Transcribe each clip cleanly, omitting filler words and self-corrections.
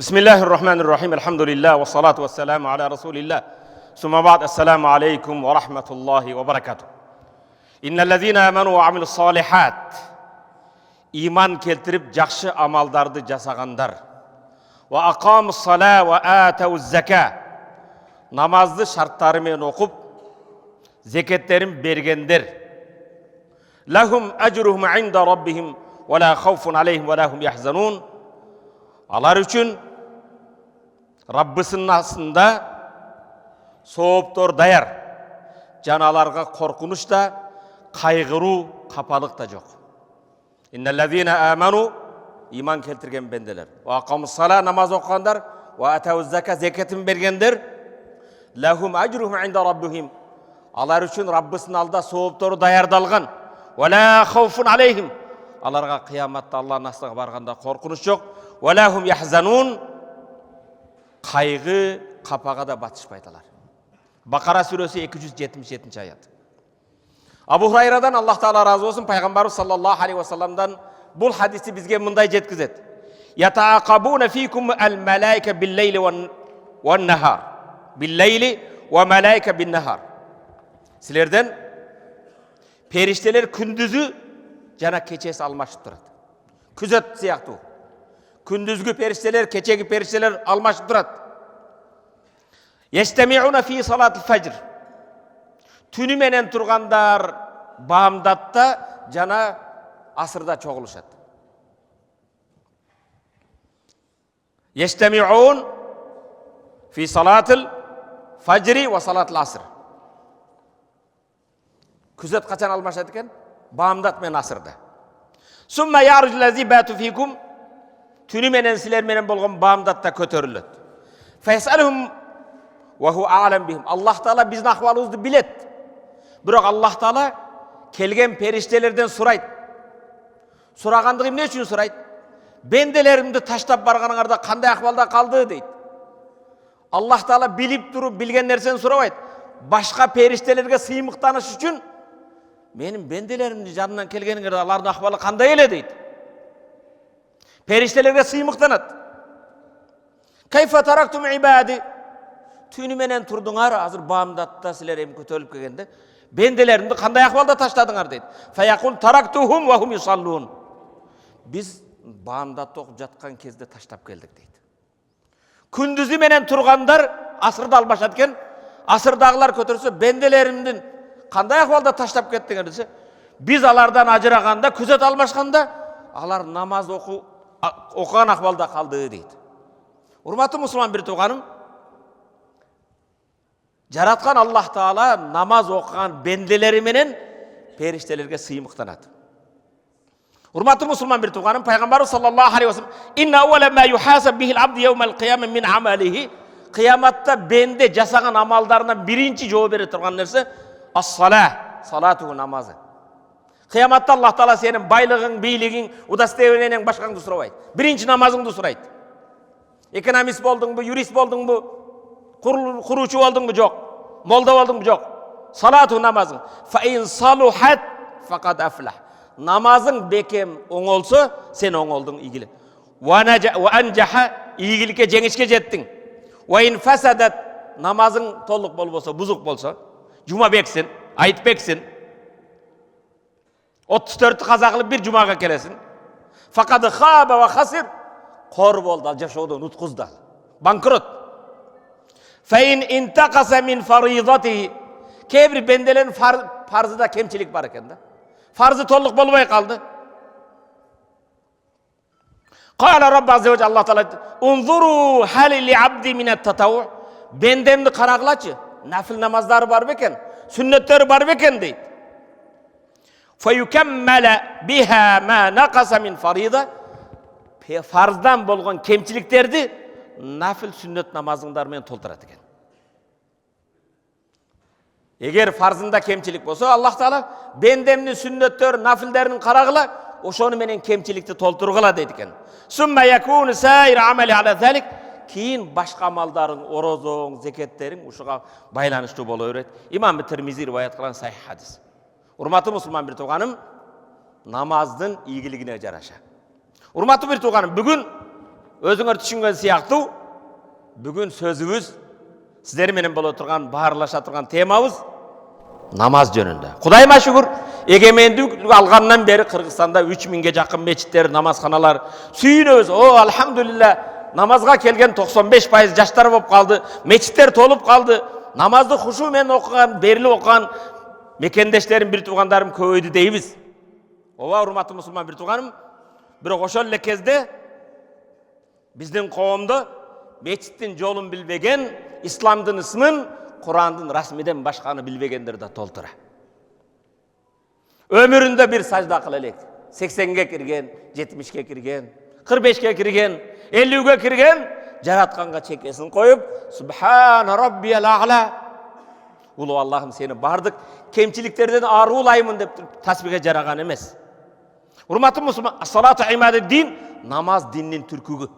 Bismillahirrahmanirrahim. Elhamdülillah ve salatu ve selamu ala Resulillah. Summa ba'd. Esselamu aleyküm ve rahmetullahi ve berekatuh. İnnellezine amenu ve amilus salihat. İman keltirip жақсы амалдарды жасағандар. Ve aqamus salat ve atavuz zekat. Namazды şartlarымен okup zeketlerin bergenler. Lahum ecruhum inda rabbihim ve la khawfun aleyhim ve lahum yahzanun. Алар үшін Раббысының астында сооптор даяр. Жаналарға қорқыныш та, қайғыру, қапалық та жоқ. Иннеллазина аману, иман келтірген бенделер. Ва ақамус сала, намаз оқығандар, ва атауз зака, зекетін бергендер. Лахум ажрухум инда раббихим. Алар үшін Раббысының алда сооптор даярдалған. Ва ла хауфун алейхим. Аларға қияматта Аллахның астына барғанда қорқыныш жоқ. Валахум яхзанун, қайғы қапаға да батышпайталар. Бақара сүресі 277 аят. Абу Хурайрадан Аллах Таала разы болсын, пайғамбарымыз саллаллаху алейхи вассаламдан бұл хадисті бізге мындай жеткізеді. Ятаақабуна фикум ал-малайка бил-лейли ван-нахар. Бил-лейли ва малайка бин-нахар. Сілерден періштелер күндізі жана кечесі алмашып тұрады. Күзет сияқты. Күндүзгү периштелер, кечеги периштелер алмашып турат. Ястамиуна фи салатил фажр. Түнү менен тургандар баамдатта жана асырда чогулушат. Ястамиун фи салатил фажри ва салатил аср. Күзет качан алмашат экен? Баамдат менен асырда. Сумма яржу лази бату фикум. Түнү менен силер менен болгон баамдатта көтөрүлөт. Файсалхум ва ху а'лам бихим. Аллах Таала биздин акыбалыбызды билет. Бирок Аллах Таала келген периштелерден сурайт. Сурагандыгы эмне үчүн сурайт? Бенделеримди таштап барганыңарда кандай акыбалда калды дейт. Аллах Таала билип туруп билген нерсени сурабайт. Башка периштелерге сыймыктаныш үчүн менин бенделеримдин жанынан келгениңерде алардын акыбалы кандай эле дейт. Периштелерге сыймыктанат. Кайфа тарактум ибади. Түнү менен турдуңар, азыр баамдатта силер эми көтөрүлүп келгенде, бенделеримди кандай акыбалда таштадыңар дейт. Фаякул тарактухум ва хум юсаллун. Биз баамдатта окуп жаткан кезде таштап келдик дейт. Күндүзү менен тургандар асырда албашат экен. Асырдагылар көтөрсө, бенделеримдин кандай акыбалда таштап кеттиңер десе, биз алардан ажыраганда, күзөт алмашканда, алар намаз окуган акыбалда калды дейт. Урматтуу мусулман бир тууганым, жараткан Аллах Таала намаз окуган бенделери менен периштелерге сыймыктанат. Урматтуу мусулман бир тууганым, пайгамбарыбыз саллаллаху алейхи вассалам: "Инна аввала ма юхасаб бихил абду яумал кияма мин амалихи." Кыяматта бенде жасаган амалдарынан биринчи жооп бере турган нерсе ас-сала, салату намазы. Кыяматта Аллах Таала сенин байлыгың, бийлигиң, удостоверениең башкаңды сурабайт. Биринчи намазыңды сурайт. Экономист болдуңбу, юрист болдуңбу, куручу болдуңбу, жок. Молда болдуңбу, жок. Салату намазың. Фа ин салухат факад афлах. Намазың бекем оңолсо, сен оңолдуң, ийгиле. Ва анжаха, ийгиликке, жеңишке жеттиң. Ва ин фасадат, намазың толук болбосо, бузук болсо, жума бексин, айт бексин. 34 каза кылып бир жумага келесин. Факады хаба ва хасир. Кор болду, жашоодон уткузду. Банкрот. Фаин интакаса мин фаридати. Кебир бенделердин фарзыда кемчилик бар экен да. Фарзы толук болбой калды. Кала Рабб азза ва жалла, Аллах Таала: "Унзуру хали ли абди мин ат-татавву." Бендемди карагылачы. Нафил намаздары бар бекен, сүннөттөрү бар бекен дейт. Фаюкаммала биха ма нақаса мин фарида. Фарздан болгон кемчиликтерди нафил сүннөт намазыңдар менен толтурат экен. Эгер фарзында кемчилик болсо, Аллах Таала бендемдин сүннөттөр, нафилдерин карагыла, ошону менен кемчиликти толтургула дейт экен. Сумма якуну сайр амали ала залик. Кийин башка амалдарың, орозоң, зекеттериң ушуга байланыштуу боло берет. Имам Тирмизи риваят кылган сахih хадис. Урматтуу мусулман бир тууганым, намаздын ийгилигине жараша. Урматтуу бир тууганым, бүгүн Өзүңөр түшүнгөн сыяктуу бүгүн сөзүбүз сиздер менен боло турган, баарлаша турган темабыз намаз жөнүндө. Кудайыма шүгүр, эгемендик алгандан бери Кыргызстанда 3000ге жакын мечиттер, намазханалар сүйүнөбүз. Алхамдулилла, намазга келген 95% жаштар болуп калды, мечиттер толуп калды. Намазды хушу менен окуган, берилип окуган мекендештерим, бир туугандарым көбөйдү дейбиз. Ооба, урматтуу мусулман бир тууганым, бирок ошол эле кезде биздин коомдо мечиттин жолун билбеген, исламдын ысмын, Курандын расмиден башканы билбегендер да толтура. Өмүрүндө бир сажда кыла элек. 80ге кирген, 70ке кирген, 45ке кирген, 50ге кирген, жаратканга чекесин коюп, Субхана Раббиял А'ла. Улуу Аллахым, сени бардык кемчиликтерден аруулаймын деп тасбиге жараган эмес. Урматтуу мусулман, ас-салату имадуд-дин, намаз диндин түркүгү.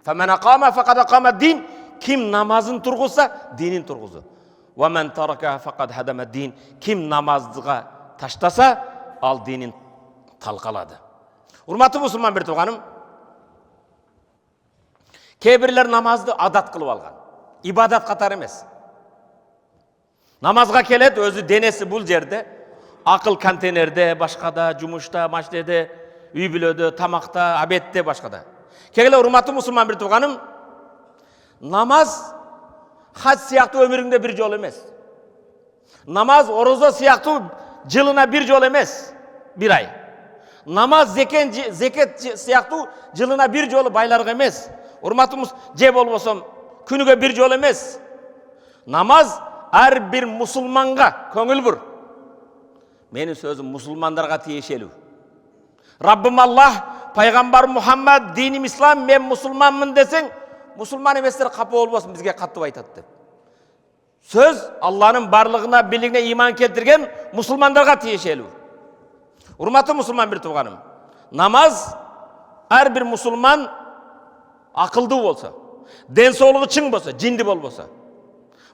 Фаман акама факад акама-дин, ким намазын тургузса, динин тургузу. Ва ман тарака факад хадама-дин, ким намазга таштаса, ал динин талкалады. Урматтуу мусулман бир тууганым, кээ бирлер намазды адат кылып алган. Ибадат катары эмес. Намазга келет, өзү денеси бул жерде, акыл контейнерде, башкада, жумушта, машинеде, үй бүлөдө, тамакта, обедте, башкада. Кегеле, урматтуу мусулман бир тууганым, намаз хаж сыяктуу өмүрүңдө бир жол эмес. Намаз орозо сыяктуу жылына бир жол эмес, бир ай. Намаз зекет сыяктуу жылына бир жолу байларга эмес. Урматтуу же болбосо күнүгө бир жол эмес. Намаз ар бир мусулманга көңүл бур. Менин сөзүм мусулмандарга тиешелүү. Раббым Аллах, пайгамбар Мухаммад, диним ислам, мен мусулманмын десең, мусулман эместер капа болбосун, бизге каттып айтат деп. Сөз Алланын барлыгына, бийлигине иман келтирген мусулмандарга тиешелүү. Урматтуу мусулман бир тууганым, намаз ар бир мусулман акылдуу болсо, ден соолугу чың болсо, жинди болбосо,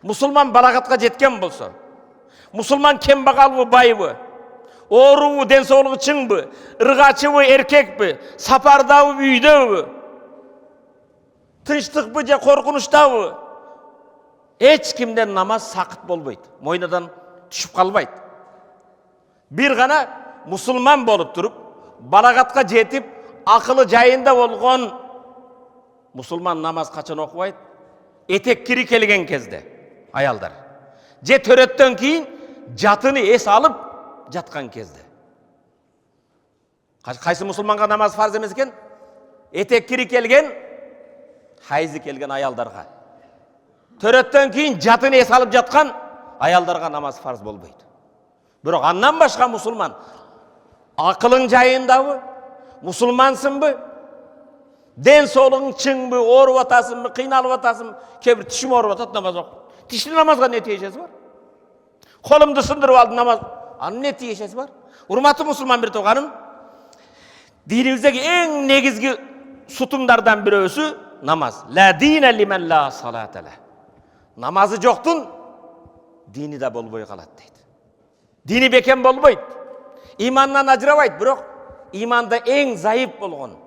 мусулман балагатка жеткен болсо, мусулман кембагалбы, байбы, оорубу, ден соолугу чыңбы, ыргачыбы, эркекпи, сапардабы, үйдөбү, тынчтыкпы же коркунучтабы, эч кимден намаз сакыт болбойт, мойнудан түшүп калбайт. Бир гана мусулман болуп туруп, балагатка жетип, акылы жайында болгон мусулман намаз качан окубайт? Этек кири келген кезде, аялдар. Же төрөттөн кийин жатыны эс алып жаткан кезде. Кайсы мусулманга намаз фарз эмес экен? Этек кири келген, хайзы келген аялдарга. Төрөттөн кийин жатыны эс алып жаткан аялдарга намаз фарз болбойт. Бирок андан башка мусулман акылың жайындабы, мусулмансыңбы, ден соолугуң чыңбы, ооруп атасыңбы, кыйналып атасыңбы, кээ бир тишим ооруп атат, намаз окуп. Тиштин намазга не тиешеси бар? Колумду сындырып алдым, намаз, анын не тиешеси бар? Урматтуу мусулман бир тууганым, динибиздеги эң негизги сутумдардан бирөөсү намаз. Ла дина лиман ла салата ла. Намазы жоктун дини да болбой калат дейт. Дини бекем болбойт. Имандан ажырабайт, бирок иманда эң зайып болгон.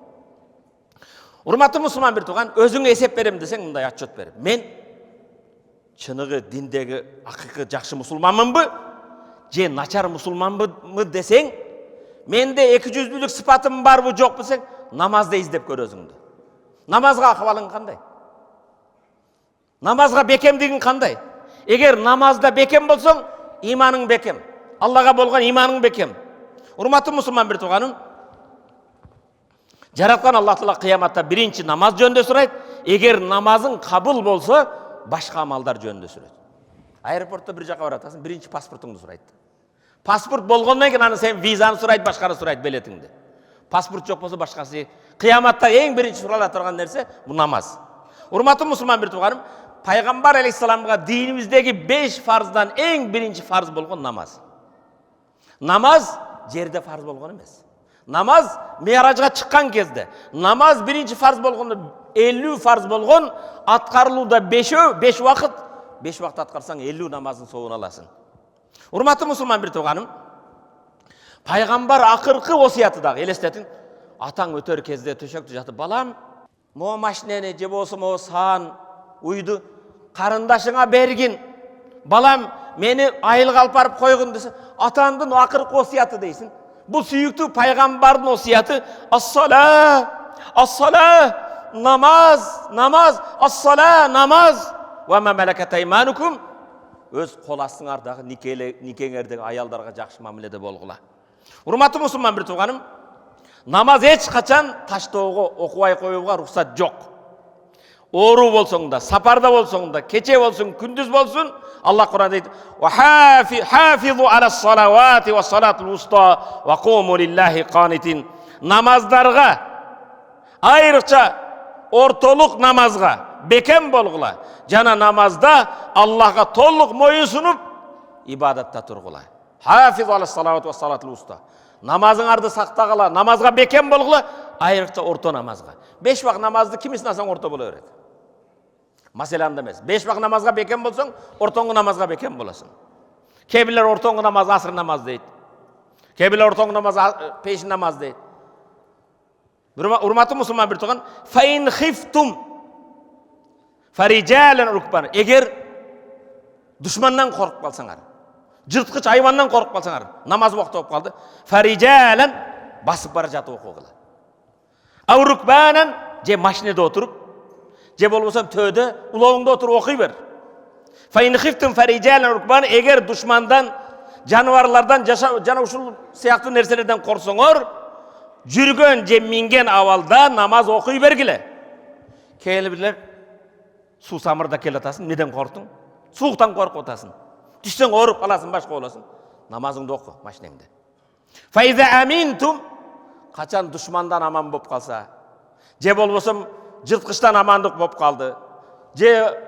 Урматтуу мусулман бир тууган, өзүңө эсеп берем десең, мындай отчет бер. Мен чыныгы диндеги акыйкы жакшы мусулманмынбы, же начар мусулманмы десең, менде 200-лүк сыпатым барбы, жокпу десең, намазды издеп көр өзүңдү. Намазга акыбалың кандай? Намазга бекемдигиң кандай? Эгер намазда бекем болсоң, иманың бекем. Аллага болгон иманың бекем. Урматтуу мусулман бир тууганым, жараткан Аллах Таала кыяматта биринчи намаз жөнүндө сурайт. Эгер намазың кабыл болсо, башка амалдар жөнүндө сурайт. Аэропортто бир жака баратасың, биринчи паспортуңду сурайт. Паспорт болгондон кийин аны сен визаны сурайт, башканы сурайт, билетиңди. Паспорт жок болсо башкасы. Кыяматта эң биринчи сурала турган нерсе бул намаз. Урматтуу мусулман бир тууганым, пайгамбар алейхиссаламга динибиздеги 5 фарздан эң биринчи фарз болгон намаз. Намаз жерде фарз болгон эмес. Намаз миражга чыккан кезде, намаз биринчи фарз болгондо 50 фарз болгон, аткарылууда 5 вакыт, 5 вакыт аткарсаң 50 намаздын соогун аласың. Урматтуу мусулман бир тууганым, пайгамбар акыркы осуяты дагы элестетиң, атаң өтөр кезде төшөктө жатып, балам, Mo машинени же болсо mo саан uydu карындашыңа бергин. Балам, мени айылга алып барып койгун десе, атаңдын акыркы осуяты дейсин. Бул сүйүктүү пайгамбардын осуяты ас-сала, ас-сала, намаз, намаз, ас-сала, намаз. Ва ма малакат айманукум, өз кол астыңардагы никеңердеги аялдарга жакшы мамиледе болгула. Урматтуу мусулман бир тууганым, намаз эч качан таштоого, окубай коюуга уруксат жок. Оору болсоң да, сапарда болсоң да, кече болсун, күндүз болсун, Аллах Кур'ан дейт: "Ва хафизу алас-салавати ва салатул уста ва куму лиллахи канитин." Намаздарга, айрыкча ортолук намазга бекем болгула. Жана намазда Аллахка толук моюнсунуп ибадатта тургула. Хафизу алас-салавати ва салатул уста. Намазыңарды сактагыла, намазга бекем болгула, айрыкча орто намазга. 5 вак намазды кимисин алсаң орто боло берет. Маселанда эмес. 5 вак намазга бекем болсоң, ортоңгу намазга бекем болосуң. Кээ бирлер ортоңгу намаз асыр намаз дейт. Кээ бирлер ортоңгу намаз пешин намаз дейт. Урматтуу мусулман бир тууган, фаин хифтум фариджалан рукбан. Эгер душмандан коркуп калсаңар, жырткыч айвандан коркуп калсаңар, намаз убакыты болуп калды. Фариджалан басып бара жатып окугула. Аурукбанан же машинеде отуруп, же болбосо төөдө улооңдо отуруп окуй бер. Фаин хифтум фариджалан рукбан. Эгер душмандан, жаныбарлардан жана ушул сыяктуу нерселерден корксоңор, жүргөн же минген абалда намаз окуй бергиле. Кээ бирлер суу самырда келатасың, неден корктуң? Сууктан коркуп атасың. Түшсөң ооруп каласың, башка болосуң. Намазыңды оку машинеңде. Фаиза аминтум, качан душмандан аман болуп калса, же болбосо жырткычтан амандык болуп калды, же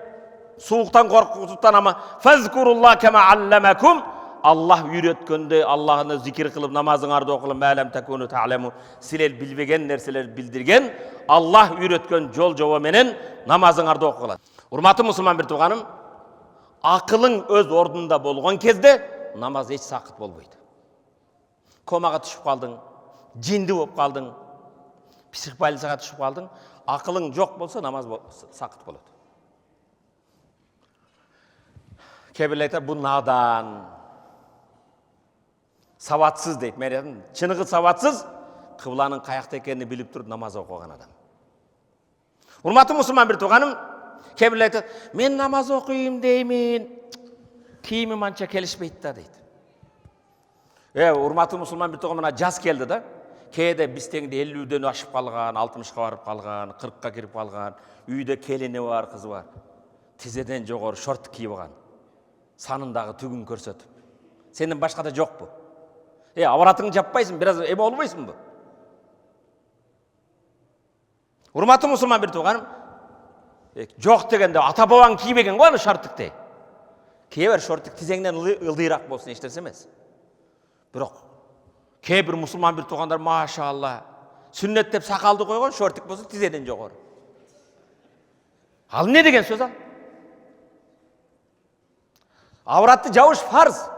сууктан коркутуптан аман, фазкуруллах кама алламакум. Аллах үйрөткөндө Аллахны зикир кылып намазыңарды окулуп, мәлем такуну та'ламу, силер билбеген нерселерди билдирген Аллах үйрөткөн жол жобо менен намазыңарды окугула. Урматтуу мусулман бир тууганым, акылың өз ордунда болгон кезде намаз эч сакыт болбойт. Комага түшүп калдың, жинди болуп калдың, псих больницага түшүп калдың, акылың жок болсо намаз сакыт болот. Кээ бирлер айтат, бул надан, сабатсыз дейт. Мен айтам, чыныгы сабатсыз, кыбланын каякта экенин билип туруп намаз окуган адам. Урматтуу мусулман бир тууганым, кээ бирлер айтат, мен намаз окуйм деймин, кийимим анча келишпейт да дейт. Урматтуу мусулман бир тууган, мына жаз келди да. Кээде биз теңде 50ден ашып калган, 60ка барып калган, 40ка кирип калган, үйдө келини бар, кызы бар. Тизеден жогору шорт кийип алган. Санындагы түгүн көрсөтүп. Сенден башка да жокпу? Абаратыңды жаппайсың, бир аз эме болбойсуңбу? Урматтуу мусулман бир тууганым, жок дегенде ата бабаң кийбеген го аны шорттукты. Кээ бир шорттук тизеңден ылдыйраак болсун, эч нерсе эмес. Бирок кээ бир мусулман бир туугандар машалла сүннет деп сакалды койгон, шорттук болсо тизеден жогору. Ал эмне деген сөз ал? Авратты жабыш фарз.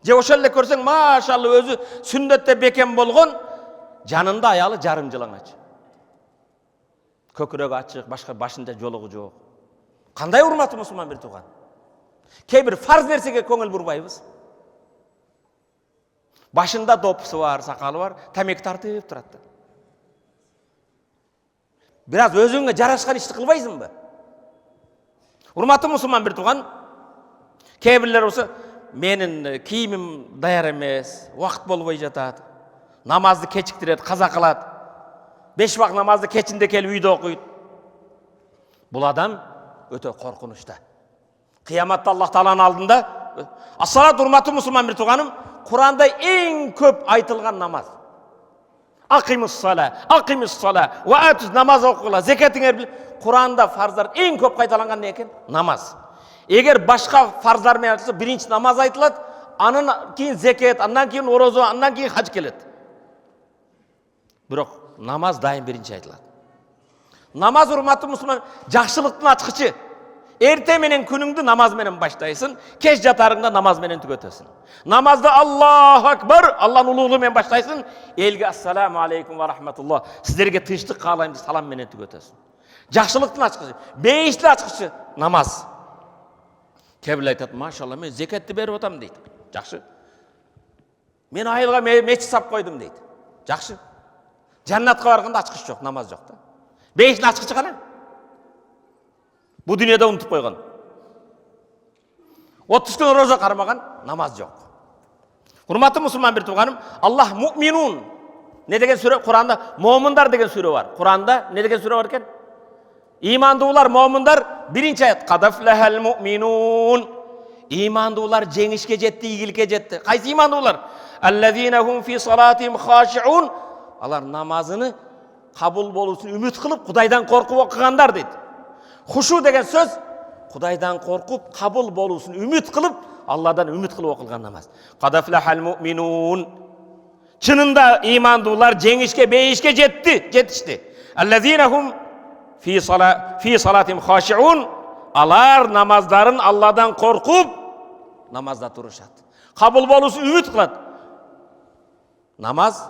Же ошол эле көрсөң, машалла өзү сүннетте бекем болгон, жанында аялы жарым жылаңач. Көкүрөгү ачык, башка башында жолугу жок. Кандай урматтуу мусулман бир тууган? Кээ бир фарз нерсеге көңүл бурбайбыз. Башында допусу бар, сакалы бар, тамеки тартып турат. Бир аз өзүңө жарашкан ишти кылбайсыңбы? Урматтуу мусулман бир тууган, кээ бирлер болсо, менин кийимим даяр эмес, убакыт болбой жатат, намазды кечиктирет, каза кылат, 5 вак намазды кечинде келип үйдө окуйт. Бул адам өтө коркунучта. Кыяматта Аллах Тааланын алдында, ас-салат, урматтуу мусулман бир тууганым, Куранда эң көп айтылган намаз. Акимус-сала, акимус-сала, ва атуз, намаз окугула, закатыңар бил. Куранда фарздар эң көп кайталанган не экен? Намаз. Эгер башка фарздар менен айтылса, биринчи намаз айтылат, андан кийин закат, андан кийин орозо, андан кийин хаж келет. Бирок намаз дайым биринчи айтылат. Намаз, урматтуу мусулман, жакшылыктын ачкычы. Erте menen күнүңдү намаз менен баштайсың, кеш жатарыңда намаз менен түгөтөсүң. Намазды Аллаху акбар, Аллахтын улуулугу менен баштайсың, элге ассаламу алейкум ва рахматуллах, сиздерге тынчтык каалайм деп салам менен түгөтөсүң. Жакшылыктын ачкычы, бейиштин ачкычы намаз. Кээ бирөө айтат, машалла мен зекетти берип атам дейт. Жакшы. Мен айылга мечит сап койдум дейт. Жакшы. Жаннатка барганда ачкыч жок, намаз жок да. Бейиштин ачкычы кана? Бу дүйнөдө унутуп койгон. 30 күн роза кармаган, намаз жок. Урматтуу мусулман бир тууганым, Аллах муъминун не деген сүрө? Куранда момундар деген сүрө бар. Куранда не деген сүрө бар экен? Имандуулар, момундар, биринчи аят. Кадафлахал муъминун. Имандуулар жеңишке жетти, ийгиликке жетти. Кайсы имандуулар? Аллазинахум фи салатихим хашиун. Алар намазыны кабыл болуусун үмүт кылып, Кудайдан коркуп окугандар дейт. Хушу деген сөз Кудайдан коркуп, кабыл болуусун үмүт кылып, Алладан үмүт кылып окулган намаз. Кадафлахал муъминун. Чынында имандуулар жеңишке, бейишке жетишти. Аллазинахум фи салатихим хашиун. Алар намаздарын Алладан коркуп, намазда турушат. Кабыл болуусун үмүт кылат. Намаз.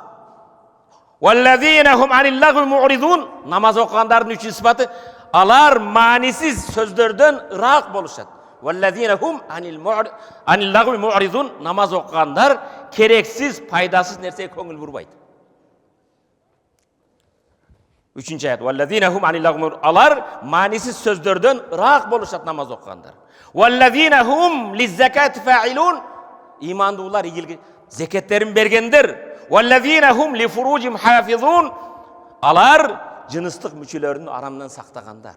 Валлазинахум анил лагви му'ридун. Намаз окугандардын үчүнчү сыпаты, алар маанисиз сөздөрдөн ырак болушат. Валлазинахум анил лагви му'ридун. Намаз окугандар керексиз, пайдасыз нерсеге көңүл бурбайт. Үчүнчү аят. Валлазинахум анил лагви му'ридун. Алар маанисиз сөздөрдөн ырак болушат намаз окугандар. Валлазинахум лиззакати фаилун. Имандуулар ийгиликке зекеттерин бергендер. Валлазинахум лифуружим хафизун. Алар жыныстык мүчөлөрүн арамдан сактагандар.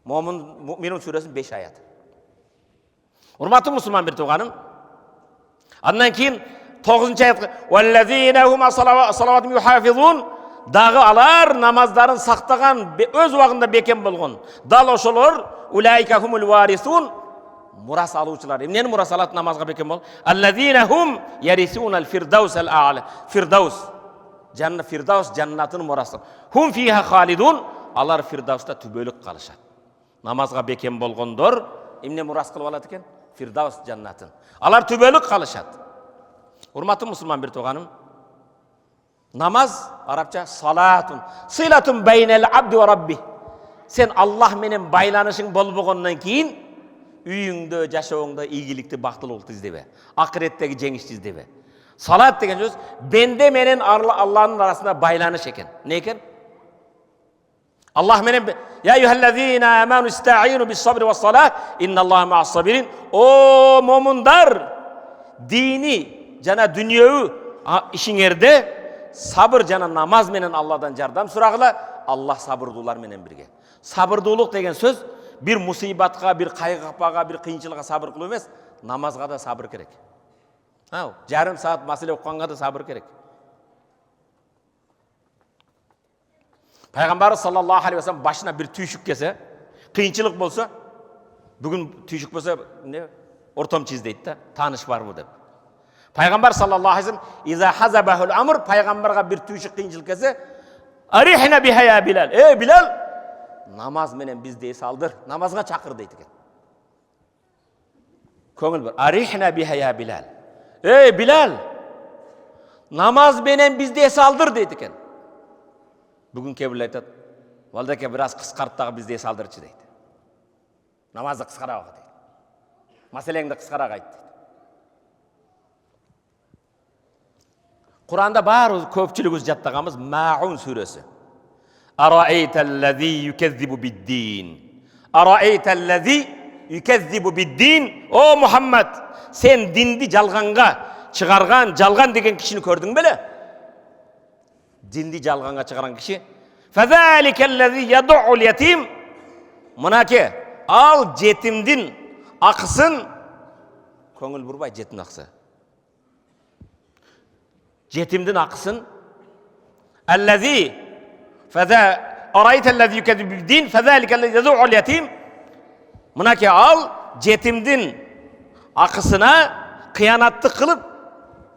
Муъминун сүрөсүнүн 5 аяты. Урматтуу мусулман бир тууганым. Андан кийин 9-чы аят. Валлазинахум салаватим юхафизун. Дагы алар намаздарын сактаган, өз убагында бекем болгон. Дал ошолор улайка хумул варисун. Мурас алуучулар. Эмнени мурас алат намазга бекем бол? Аллазинахум ярисунал фирдаусал а'ла. Фирдаус. Фирдаус жаннатын мурасы. Хум фиха халидун. Алар фирдауста түбөлүк калышат. Намазга бекем болгондор эмне мурас кылып алат экен? Фирдаус жаннатын. Алар түбөлүк калышат. Урматтуу мусулман бир тууганым. Намаз арабча салатун. Силатун байнал абди ва рабби. Сен Аллах менен байланышың болбогондон кийин үйүңдө, жашооңдо ийгиликти, бактылуулукту издебе. Акыреттеги жеңишти издебе. Салат деген сөз бенде менен Аллахтын арасында байланыш экен. Не экен? Аллах менен я юхаллазина аману истаину бис-сабри вас-салат инналлаха ма'ас-сабирин. О момундар, дини жана дүнүйөү ишиңерде сабыр жана намаз менен Алладан жардам сурагыла. Аллах сабырдуулар менен бирге. Сабырдуулук деген сөз bir musibатка, bir кайгыга, bir кыйынчылыкка сабыр кылуу эмес, намазга да сабыр керек. Жарым саат маселе окуганга да сабыр керек. Пайгамбар саллаллаху алейхи ва саллям башына bir түйшүк келсе, кыйынчылык болсо, бүгүн түйшүк болсо, эмне? Ортомчу издейт да, тааныш барбы деп. Пайгамбар саллаллаху алейхи ва саллям иза хазабахул амр, пайгамбарга bir түйшүк кыйынчылык келсе, арихна биха я Билал. Билал, намаз менен бизди эс алдыр, намазга чакыр дейт экен. Көңүл бар. Арихна биха я Билал. Билал, намаз менен бизди эс алдыр дейт экен. Бүгүн кебир айтат, балдаке бир аз кыскарт дагы бизди эс алдырчы дейт. Намазды кыскараак дейт. Маселеңди кыскараак айт дейт. Куранда бар көпчүлүгүбүз жаттаганыбыз Маун сүрөсү. Араайталлази юказзибу биддин. Араайталлази юказзибу биддин. О Мухаммад, сен динди жалганга чыгарган, жалган деген кишини көрдүң беле? Динди жалганга чыгарган киши. Фазаликаллази яду'ул ятим. Мынаке, ал жетимдин акысын көңүл бурбай, жетимдин акысы. Жетимдин акысын аллази арайталлази юказзибу биддин фазаликаллази яду'ул ятим. Мынаке, ал жетимдин акысына кыянатты кылып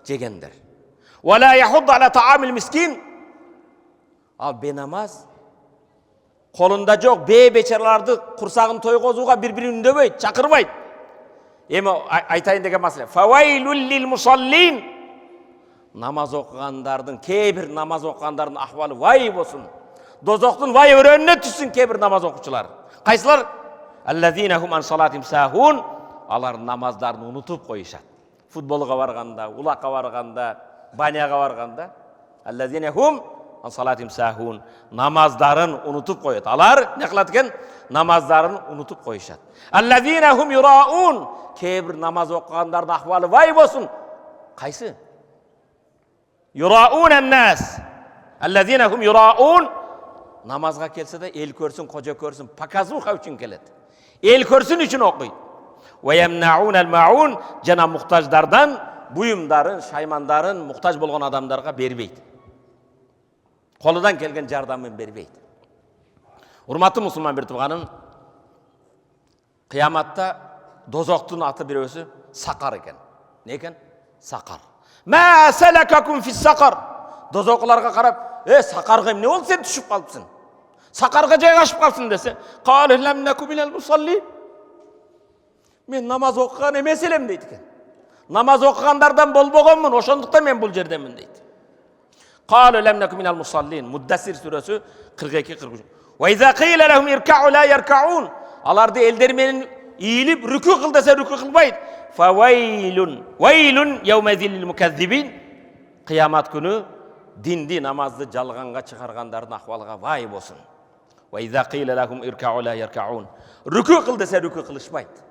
жегендер. Вала яхудду ала таамил мискин. Ал бенамаз Kolunda жоқ бейбечарларды құрсағын тойғозуға бір-бірін үндебейді, шақырбайды. Эми айтайын деген маселе. Фавайлул лил мусаллин. Намаз оқығандардың, кейбір намаз оқығандардың ахвалы вай болсын. Дозоқтың вай өрөніне түссін кейбір намаз оқушылар. Қайсылар? Аллазина хум ан салатим сахун. Алар намаздарын унутуп қойышады. Футболға барғанда, улаққа барғанда, баняға барғанда. Аллазина хум ан салатим сахун. Намаздарын унутуп қояды. Алар не қылады екен? Намаздарын унутуп қойышады. Аллазина хум юраун. Кейбір намаз оқығандардың ахвалы вай болсын. Қайсы? Юраун ан-нас. Аллазина хум юраун. Намазға келсе де ел көрсін, қожа көрсін, показуха үшін келеді. Ел көрсін үшін оқиды. Ва ямнаун ал-маун. Жана мұқтаждардан бұйымдарын, шаймандарын мұқтаж болған адамдарға бербейді. Қолыдан келген жардамын бербейді. Урматты мұсылман бір туғаным, қияматта дозоқтың аты біреусі Сақар екен. Не екен? Сақар. Ма салакакум фис сақар. Дозоқларға қарап, Сақарға не ол сен түшіп қалыпсың? Сақарға жайғашып қалыпсың десе, қалу лам наку минал мусаллин. Мен намаз оқыған емес елем дейді екен. Намаз оқығандардан болбағанмын, ошондуктан мен бұл жердемін дейді. Қалу лам наку минал мусаллин. Муддассир сүресі 42-43. Ва иза қила лахум иркау ла яркаун. Аларды елдерменен иіліп рүку қыл десе рүку қылбайды. Фавайлун вайлун яумазил лил муказзибин. Қиямат күні динди намазды жалғанға шығарғандардың ахвалға вай болсын. Ва иза қила лахум иркау ла яркаун. Рүку қыл десе рүку қылышпайды.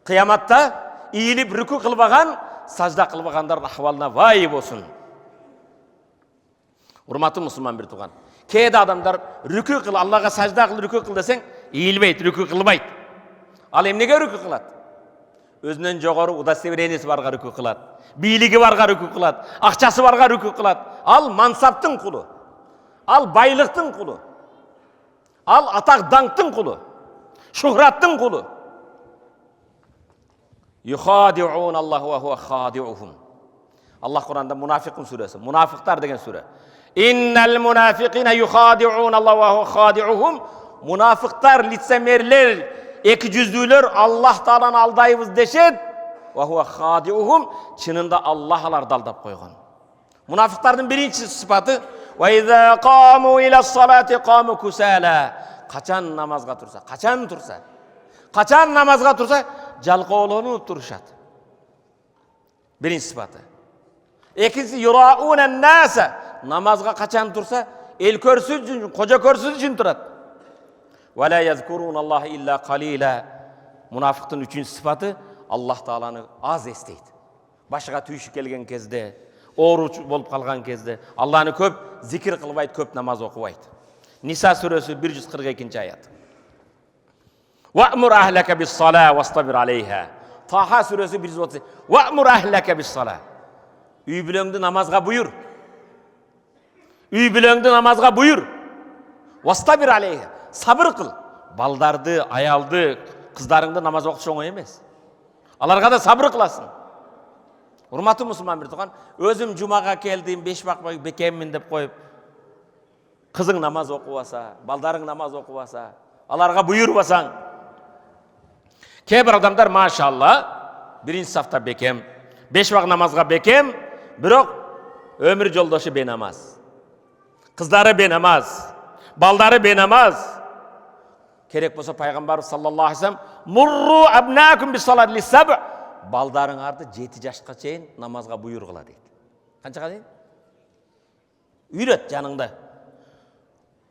Қияматта иіліп рүку қылбаған, сажда қылбағандардың ахвалына вай болсын. Урматты мұсылман бір туған. Кейде адамдар рүку қыл, Аллаға сажда қыл, рүку қыл десең, иілбейді, рүку қылбайды. Ал емнеге рүку қылады? Өзінен жоғары удостоверениесі барға рүку қылады. Билігі барға рүку қылады. Ақшасы барға рүку қылады. Ал мансаптың құлы. Ал байлықтың құлы. Ал атақ даңқтың құлы. Шухраттың құлы. Юхадиун Аллаху ва хуа хадиухум. Аллах Құранда Мунафиқун сүресі. Мунафиқтар деген сүре. Иннал мунафиқина юхадиун Аллаху ва хуа хадиухум. Мунафиқтар, лицемерлер, екі жүзділер Аллах Тааланы алдайбыз дешет. Ва хуа хадиухум. Чынында Аллах аларды алдап қойған. Мунафиқтардың бірінші сипаты ва иза қаму иля салати қаму кусала. Қачан намазға тұрса, қачан тұрса, қачан намазға тұрса, жалқауланып тұрышады. Бірінші сипаты. Екіншісі юраун ан-наса. Намазға қачан тұрса, ел көрсін үшін, қожа көрсін үшін тұрады. Ва ла язкурун Аллах илля қалила. Мұнафықтың үшінші сипаты Аллах Тааланы аз естейді. Башыға түйші келген кезде, оруч болып қалған кезде, Алланы көп зикір қылбайды, көп намаз оқыбайды. Ниса сүресі 142 аят. Ва'мур ахлака бис-сала вастабир алейха. Таха сүресі 130. Ва'мур ахлака бис-сала. Үй бүлеңді намазға бұйыр. Үй бүлеңді намазға бұйыр. Вастабир алейха. Сабыр қыл. Балдарды, аялды, қыздарыңды намаз оқыш оңай емес. Аларға да сабыр қыласың. Урматты мұсылман бір туған, өзім жұмаға келдім, 5 вақт бекеммін деп қойып, қызың намаз оқываса, балдарың намаз оқываса, аларға бұйырбасаң. Кейбір адамдар, машалла, бірінші сафта бекем, 5 вақт намазға бекем, бірақ өмір жолдашы бейнамаз. Қыздары бейнамаз, балдары бейнамаз. Керек болса пайғамбар саллаллаху алейхи ва саллям, мурру абнакум бис-салат лис-сабъ. Балдарыңарды 7 жашқа чейін намазға бұйыр қыла дейді. Қаншаға дейін? Үйрет жаныңда.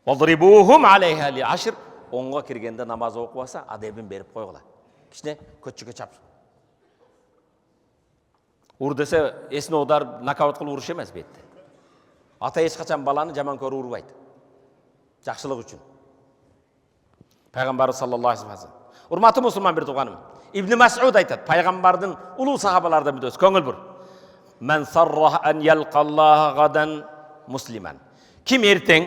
Вадрибухум алейха ли-ашр. 10-ға кіргенде намаз оқываса, адебін беріп қойғыла. Кішіне көтшіге чапсын. Ұр десе, есін одар нокаут қыл ұрыш емес бетті. Ата ешқачан баланы жаман көрі ұрбайды. Жақшылық үшін. Пайғамбары саллаллаху алейхи ва саллям. Урматты мұсылман бір туғаным. Ибн Мас'уд айтады, пайғамбардың ұлы сахабалардан бір көңіл бұр. Мән саррах ан ялқаллаха гадан муслиман. Кім ертең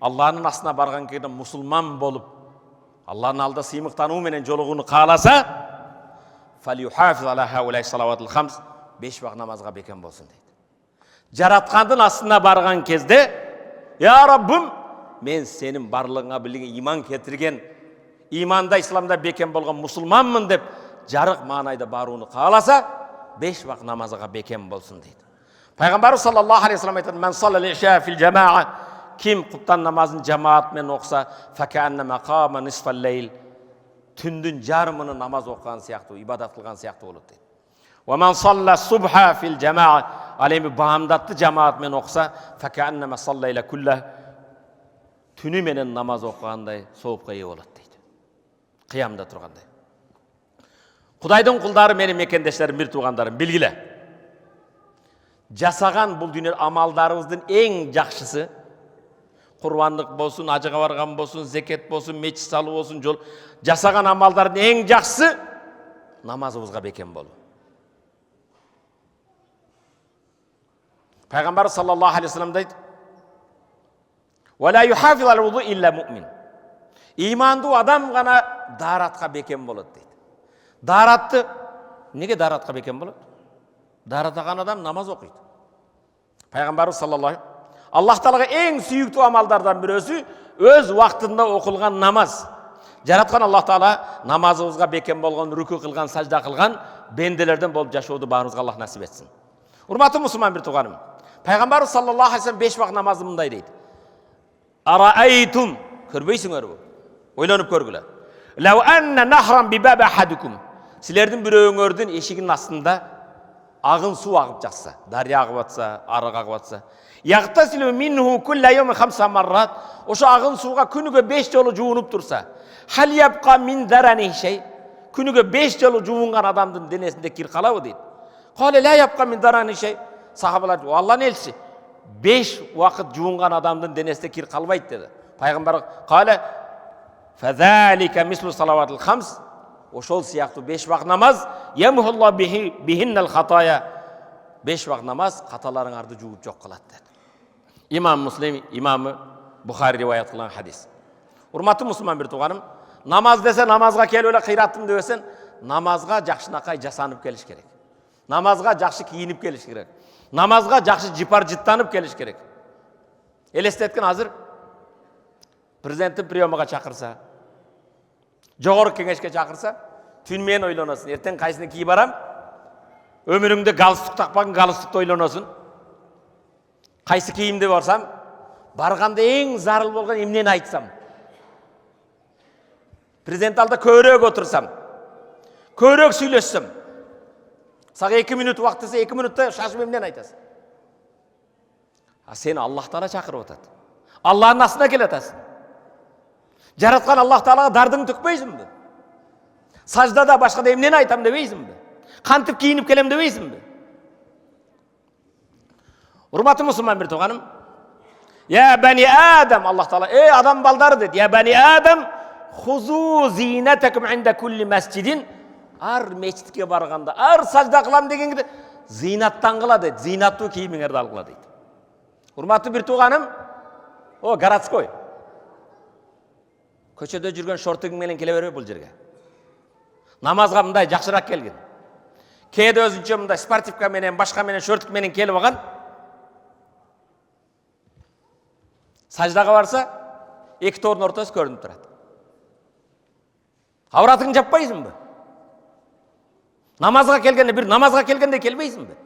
Алланың астына барған кезде мұсылман болып, Алланың алда сыймықтану менен жолығуны қаласа, фалюхафиз ала хаулай салаватул хамс, 5 вақ намазға бекем болсын дейді. Жаратқандың астына барған кезде, я Раббым, мен сенің барлығыңа білген иман кетірген, иманда исламда бекем болған мұсылманмын деп жарық маңайда баруыны қаласа, 5 вақыт намазға бекем болсын дейді. Пайғамбарымыз саллаллаху алейхи вассалам айтады: "Мен саллал иша фил жамаа", ким құптан намазын жамаатмен оқса, факаннама қама нисфал лейл, түндің жарымını намаз оқыған сияқты, ибадат қылған сияқты болады дейді. "Ва мен салла субха фил жамаа", ал эми баамдатты жамаатмен оқса, факаннама саллайла кулла, түні менен намаз оқығандай соопқа ие болады дейді. Қиямда тұрғандай. Құдайдың құлдары, менің мекендешлерім, бір туғандарым, білгілі. Жасаған бұл дүние амалдарымыздың ең жақшысы, құрбандық болсын, ажыға барған болсын, зекет болсын, мечіт салу болсын, жол жасаған амалдардың ең жақсысы намазымызға бекем болу. Пайғамбар саллаллаху алейхи вассалам дейді: "Вала юхафиз ал вуду илля муъмин". Иманды адам ғана даратқа бекем болады дейді. Даратты неге даратқа бекем болады? Даратаған адам намаз оқиды. Пайғамбарымыз саллаллаху Аллах Тағалаға ең сүйікті амалдардан бірісі өз уақытында оқылған намаз. Жаратқан Аллах Тағала намазымызға бекем болған, рүку қылған, сажда қылған бенделерден болып жашауды барымызға Аллах нәсіп етсін. Урматты мұсылман бір туғаным, Пайғамбарымыз саллаллаху алейхи вассалам 5 вақыт намазы мындай дейді: "Араайтум", көрбейсіңдер бе? Ойланып көргіле. "Лау анна нахран би баби ахадикум", сілердің біреуіңердің ешігінің астында ағын су ағып жатса, дария ағып жатса, арық ағып жатса, яғтасилу минху кулла йауми 5 маррат, ошо ағын суға күніге 5 жолы жуынып тұрса, хал ябқа мин дарани шей, күніге 5 жолы жуынған адамдың денесінде кир қалабы дейді. Қале ла ябқа мин дарани шей, сахабалар: "Алланың елшісі, 5 уақыт жуынған адамдың денесінде кир қалбайды" деді. Пайғамбар қале: "Фазалика мислу салаватул хамс", ошол сияқты 5 вақыт намаз, ямхулла бихиннал хатая, 5 вақыт намаз қаталарыңарды жуып жоқ қылады деді. Имам Муслим, имамы Бухари риwayat қылған хадис. Урматты мұсылман бір туғаным, намаз десе намазға келіп өле қираттым десең, намазға жақшынақай жасанып келіш керек. Намазға жақшы киініп келіш керек. Намазға жақшы жипар жыттанып келіш керек. Елестеткен азыр президенттің приемыға шақырса, жоғарғы кеңеске шақырса, түнмен ойланасың, ертең қайсыны киіп барам? Өміріңде галстук тақпағын, галстукты ойланасың. Қайсы киімде барсам, барғанда ең зарыл болған емнен айтсам. Президент алда көрек отырсам, көрек сөйлессем, саға 2 минут уақыт десе, 2 минутта шашып емнен айтасың. Сені Аллах Тағала шақырып отады. Аллахның астына келетасың. Жаратқан Аллах Тағалаға дардың түкпейсің бе? Саждада башқада емнен айтам демейсің бе? Қантып киініп келем демейсің бе? Урматты мұсылман бір туғаным, "Я бани Адам", Аллах Тағала, "Ей адам балдары" деді. "Я бани Адам, хузу зинатакум инда кулли масжидин", ар мешітке барғанда, ар сажда қылам дегенде зинаттан қыла деді. Зинатту киіміңерді алғыла дейді. Урматты бір туғаным, о городской. Көшеде жүрген шортығың менен келе бербе бұл жерге. Намазға мындай жақшырақ келген. Кейде өзінше мындай спортивка менен, башқа менен, шортық менен келіп алған. Саждаға барса, 2 тордың ортасы көрініп тұрады. Ауратың жаппайсың бе? Намазға келгенде, бір намазға келгенде келбейсің бе?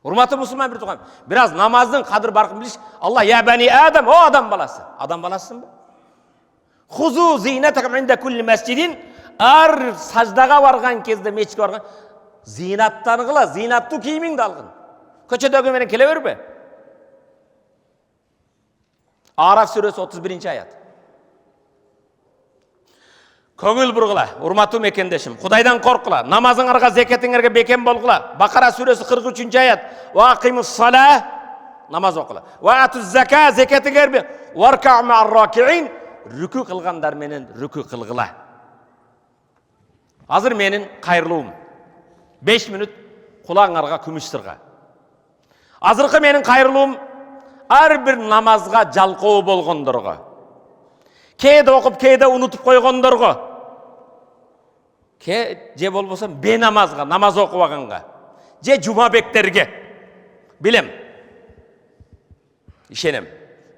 Урматты мұсылман бір туған, біраз намаздың қадір барқын біліш. Алла, "Я бани Адам", о адам баласы. Адам баласысың ба? "Хузу зинатакум инда кулли масжидин", ар саждаға барған кезде, мешітке барған, зинаттан қыла, зинатту киіміңді алғын. Көшедегі менен келе бербе? Араф сүресі 31 аят. Көңіл бұрғыла, урматтуу мекендешім, Құдайдан қорқыла, намазыңарға, зекетіңерге бекем болғыла. Бақара сүресі 43 аят. "Ва ақимус сала", намаз оқыла. "Ва атуз зака", зекетіңер бе. "Варкау мa'ар ракиин", рүку қылғандар менен рүку қылғыла. Азыр менің қайырлуым 5 минут құлағыңарға күміс сырға. Азырқы менің қайырлуым әрбір намазға жалқау болғандарға. Кейде оқып, кейде ұнытып қойғандарға. Же болбосам бенамазға, намаз оқығанға. Же жумабектерге. Білем. Ишенем.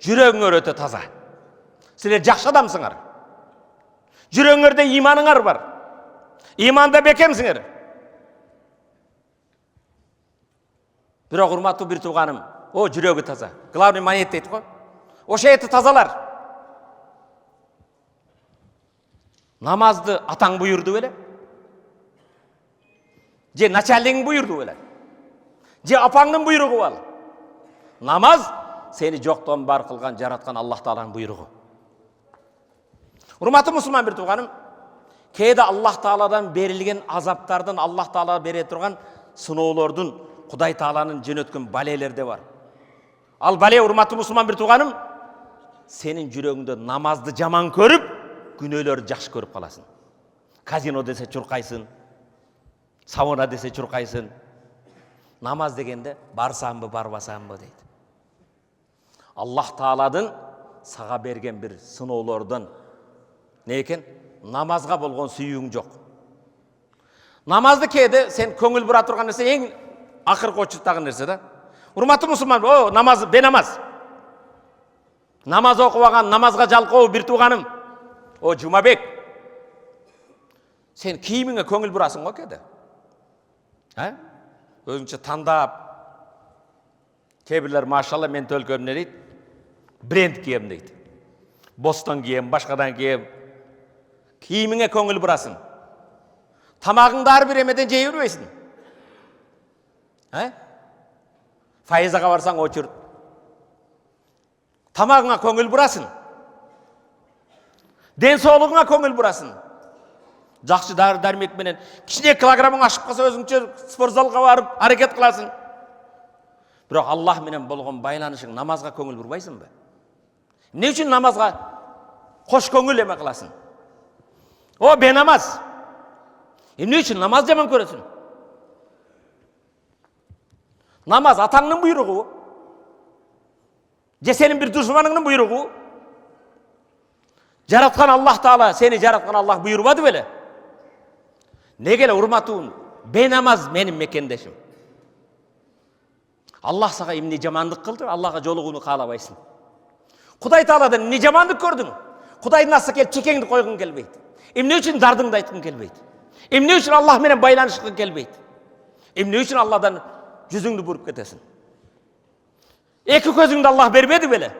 жүрегіңер өте таза. Сілер жақсы адамсыңар. Жүрегіңерде иманыңар бар. Иманда бекемсіңер. Бірақ урматтуу бир тууганым, о жүрегі таза. Главный монет дейді ғой. Ошо еті тазалар. Намазды атаң бұйырды беле? Же начальнигиң бұйырды беле? Же апаңның бұйрығы ал? Намаз сені жоқтан бар қылған, жаратқан Аллах Тааланың бұйрығы. Урматтуу мусулман бир тууганым, кейде Аллах Тааладан берилген азаптардан, Аллах Таала бере турган сыноолордун, Кудай Тааланын жөнөткөн балелер де бар. Ал бале, урматтуу мусулман бир тууганым, сенин жүрөгүңдө намазды жаман көрүп, күнөөлөрдү жакшы көрүп каласың. Казино десе чуркайсың, сауна десе чуркайсың. Намаз дегенде барсамбы, барбасамбы дейт. Аллах Тааладын сага берген бир сыноолордон не экен? Намазга болгон сүйүүң жок. Намазды кейде сен көңүл бура турган нерсе эң акыркы очуктагы нерсе да. Урматтуу мусулман, о намаз, бенамаз. Намаз окубаган, намазга жалкоо бир тууганым. О Жумабек. Сен кийимиңе көңүл бурасың го кейде. Өзүңчө тандап. Кебирлер машалла мен төлкөмүнө дейт. Бренд кием дейт. Бостон кием, башкадан кием. Кийимиңе көңүл бурасың. Тамагыңды ар бир эмеден жей бербейсиң. Файзага барсаң очурт. Тамагыңа көңүл бурасың. Ден соолугуңа көңүл бурасың. Жакшы дары дармек менен кичине килограммың ашып калса өзүңчө спортзалга барып аракет кыласың. Бирок Аллах менен болгон байланышың, намазга көңүл бурбайсыңбы? Эмне үчүн намазга кош көңүл эме кыласың? О бенамаз. Эмне үчүн намаз жаман көрөсүң? Намаз атаңның буйругу. Же сенин бир душманыңдын буйругу. Жараткан Аллах Таала, сени жараткан Аллах буйрубады беле? Неге эле урматтуу бенамаз менин мекендешим? Аллах сага эмне жамандык кылды, Аллахка жолугууну каалабайсың. Кудай Тааладан эмне жамандык көрдүң? Кудайдын астына келип чекеңди койгуң келбейт. Эмне үчүн дардыңды айткың келбейт? Эмне үчүн Аллах менен байланышкың келбейт? Эмне үчүн Алладан жүзүңдү буруп кетесиң? Эки көзүңдү Аллах бербеди беле?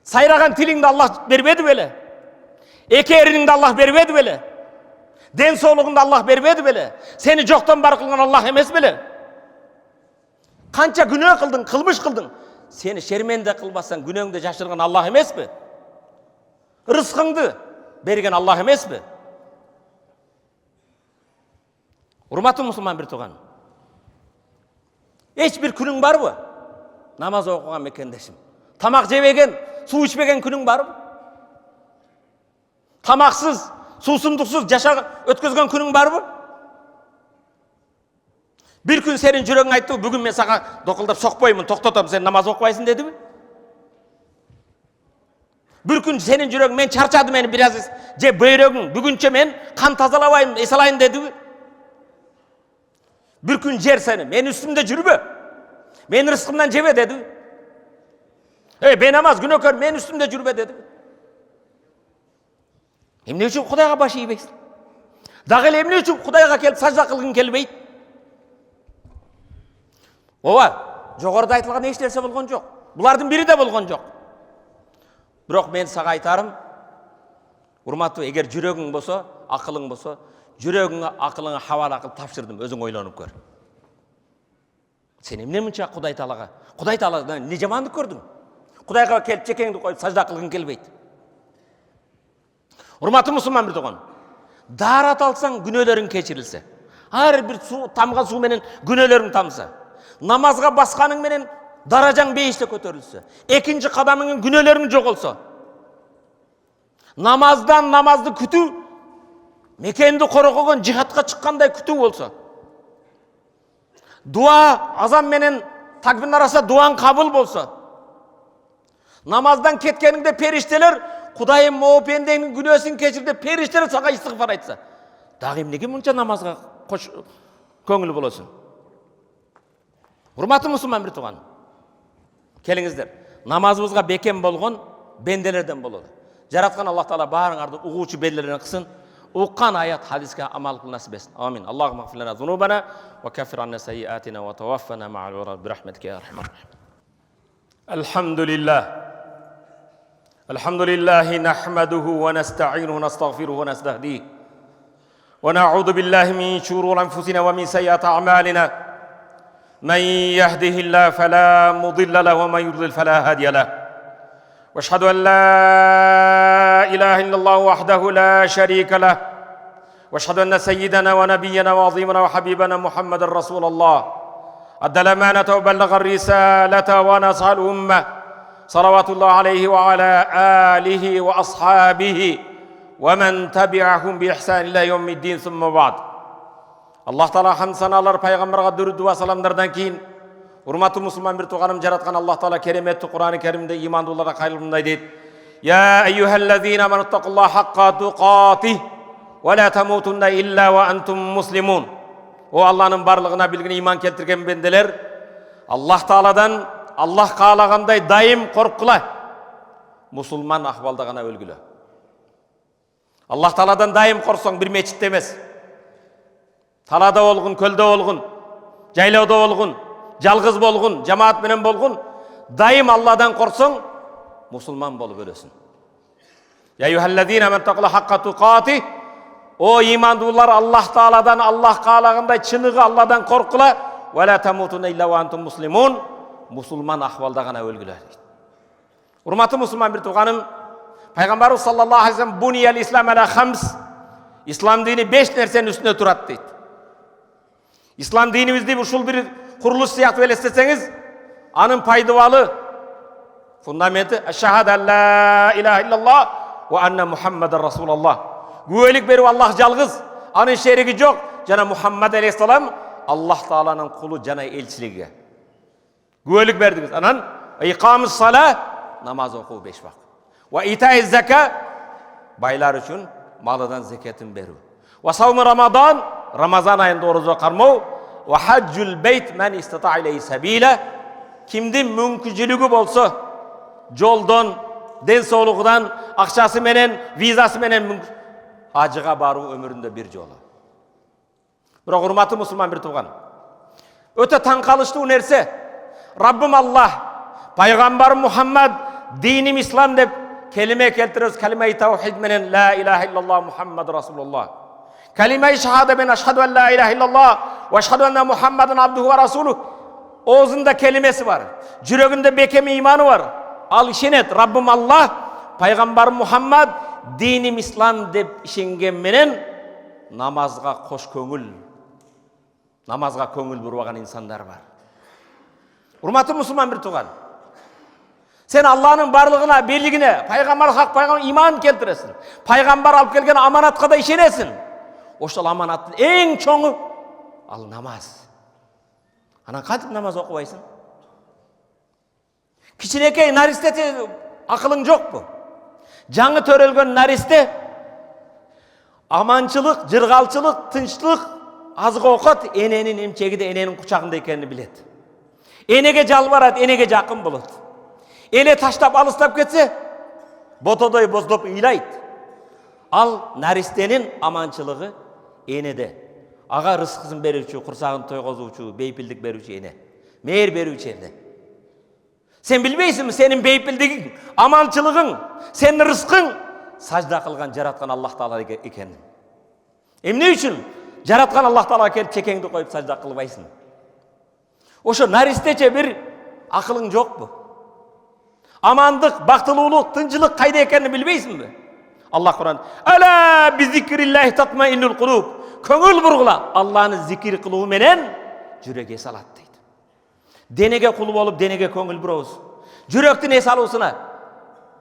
Сайраган тилиңди Аллах бербеди беле? Эки эриңди Аллах бербеди беле? Ден соолугунду Аллах бербеди беле? Сени жоктон бар кылган Аллах эмес беле? Канча күнөө кылдың, кылмыш кылдың. Сени шерменде кылбасаң, күнөөңдү жашырган Аллах эмеспи? Рызкыңды берген Аллах эмеспи? Урматтуу мусулман бир тууган. Эч бир күнүң барбы? Намаз окуган мекендешим. Тамак жебеген, суу ичпеген күнүң барбы? Тамаксыз, суусундуксуз жаша өткөзгөн күнүң барбы? Бир күн сенин жүрөгүң айтты, бүгүн мен сага докулдап сокпоймун, токтотом, сен намаз окубайсың дедиби? Бир күн сенин жүрөгүң мен чарчадым, мени бир аз же бөйрөгүң, бүгүнчө мен кан тазалабайм, эс алайын дедиби? Бир күн жер сени, мен үстүмдө жүрбө. Мен рызкымдан жебе дедиби? Бенамаз күнөөкөр, мен үстүмдө жүрбө дедиби? Эмне үчүн Кудайга баш ийбейсиң? Дагы эле эмне үчүн Кудайга келип сажда кылгың келбейт? Ооба, жогоруда айтылган эч нерсе болгон жок. Булардын бири да болгон жок. Бирок мен сага айтарым, урматтуу, эгер жүрөгүң болсо, акылың болсо, жүрөгүңө, акылыңа хавала кылып тапшырдым, өзүң ойлонуп көр. Сен эмне мынча Кудай Таалага? Кудай Тааладан эмне жамандык көрдүң? Кудайга келип чекеңди коюп сажда кылгың келбейт. Урматтуу мусулман бир тууган, даарат алсаң күнөөлөрүң кечирилсе, ар бир тамган суу менен күнөөлөрүң тамса, намазга басканың менен даражаң бейиште көтөрүлсө, экинчи кадамыңын күнөөлөрүң жоголсо, намаздан намазды күтүү, мекенди коргогон жихадка чыккандай күтүү болсо, дуа азан менен такбирдин арасында дуаң кабыл болсо, намаздан кеткениңде периштелер Кудайым о пендеңдин күнөөсүн кечир деп периштелер сага истигфар айтса, дагы эмнеге мынча намазга көңүл болосуң? Урматтуу мусулман бир тууган, келиңиздер. намазыбызга бекем болгон бенделерден болот. Жараткан Аллах Таала баарыңарды угуучу бенделерден кылсын. Уккан аят хадиске амал кылып насип этсин. Амин. Аллахумма гфир лана зунубана ва каффир анна сайyiatina ва таваффана мa'al abrar birahmatika ya arhamar rahim. Alhamdulillah. Alhamdulillah nahmaduhu wa nasta'inuhu wa nastaghfiruhu wa nastahdihi. Wa na'udzu billahi min shururi anfusina wa min sayyiati a'malina. Man yahdihillahu fala mudilla lahu wa man yudlil fala hadiya lahu. واشهد ان لا اله الا الله وحده لا شريك له واشهد ان سيدنا ونبينا وعظيمنا وحبيبنا محمد رسول الله ادى الامانه وبلغ الرساله ونصح الامه صلوات الله عليه وعلى اله واصحابه ومن تبعهم باحسان الى يوم الدين ثم بعد. الله تعالى حمد саналар пайгамбарга дүрү дуа саламдардан кийин урматтуу мусулман бир тууганым, жараткан Аллах Таала кереметтүү Кур'ан-ы Керимде имандууларга кайрылып мындай дейт: "Я айюхаллазина амануттакуллаха хакка туқатih ва ла тамутунна илля ва антум муслимун." О Аллахнын барлыгына билгин иман келтирген бенделер, Аллах Тааладан Аллах каалагандай дайым корккула. Мусулман ахвалда гана өлгүлө. Аллах Тааладан дайым корксоң бир мечитте эмес, талада болгун, көлдө болгун, жайлоодо болгун, жалгыз болгун, жамаат менен болгун, дайым Алладан корксоң, мусулман болуп өлөсүң. Я айюхаллазина амантакулла хакка туқатih. О имандуулар, Аллах Тааладан Аллах каалагандай чыныгы Алладан коркула. Ва ла тамутунна илля ва антум муслимун. Мусулман ахвалда гана өлгүлө. Урматтуу мусулман бир тууганым, пайгамбарыбыз саллаллаху алейхи ва саллям буниял ислам ала хамс. Ислам дини 5 нерсенин үстүнө турат дейт. Ислам динибизди ушул бир курулуш сыяктуу элестетсеңиз, анын пайдабалы фундаменти ашхаду ла илаха иллаллах ва анна мухаммадар расулаллах. Күбөлүк берип Аллах жалгыз, анын шериги жок, жана Мухаммад алейхиссалам Аллах Тааланын кулу жана элчилиги. Күбөлүк бердиңиз. Анан икамус сала, намаз окуу 5 вакыт. Ва итаиз зака, байлар үчүн малыдан закатын берүү. Ва сауму рамадан, Рамазан айында орозо кармоо. Ва хаджул бейт мен истата илейхи сабила. Кимдин мүмкүнчүлүгү болсо, жолдон, ден соолугунан, акчасы менен, визасы менен ажыга баруу өмүрүндө бир жолу. Бирок урматтуу мусулман бир тууган, өтө таң калыштуу нерсе, Раббым Аллах, пайгамбарым Мухаммад, диним ислам деп келиме келтиребиз, калима-и таухид менен ла илаха иллаллах Мухаммад расулуллах. Калима-и шахада мен ашхаду ан ла илаха иллаллах ва ашхаду анна Мухаммадан абдуху ва расулух. Оозунда келимеси бар, жүрөгүндө бекем иманы бар. Ал ишенет, Раббым Аллах, пайгамбарым Мухаммад, диним ислам деп ишенген менен намазга кош көңүл, намазга көңүл бурбаган инсандар бар. Урматтуу мусулман бир тууган, сен Аллахнын барлыгына, бийлигине, пайгамбар хак пайгамбар иман келтиресиң. Пайгамбар алып келген аманатка да ишенесиң. Ошол аманаттын эң чоңу ал намаз. Анан кантип намаз окубайсың? Кичинекей наристе акылың жокпу? Жаңы төрөлгөн наристе аманчылык, жыргалчылык, тынчтык, азык окот эненин эмчегиде, эненин кучагында экенин билет. Энеге жалбарат, энеге жакын болот. Эне таштап алыстап кетсе, ботодой боздоп ыйлайт. Ал наристенин аманчылыгы энеде. Ага рызкысын берүүчү, курсагын тойгозуучу, бейпилдик берүүчү эне. Мээр берүүчү эне. Сен билбейсиңби, сенин бейпилдигиң, аманчылыгың, сенин рызкың сажда кылган жараткан Аллах Таала экенин. Эмне үчүн жараткан Аллах Таалага келип чекеңди коюп сажда кылбайсың? Ошо наристече бир акылың жокпу? Амандык, бактылуулук, тынчылык кайда экенин билбейсиңби? Аллах Кур'ан: "Ала би зикриллахи татмаиннул кулуб." Көңүл бургула, Аллахны зикир кылуу менен жүрөк эс алат дейт. Денеге кул болуп, денеге көңүл буробуз. Жүрөктүн эс алуусуна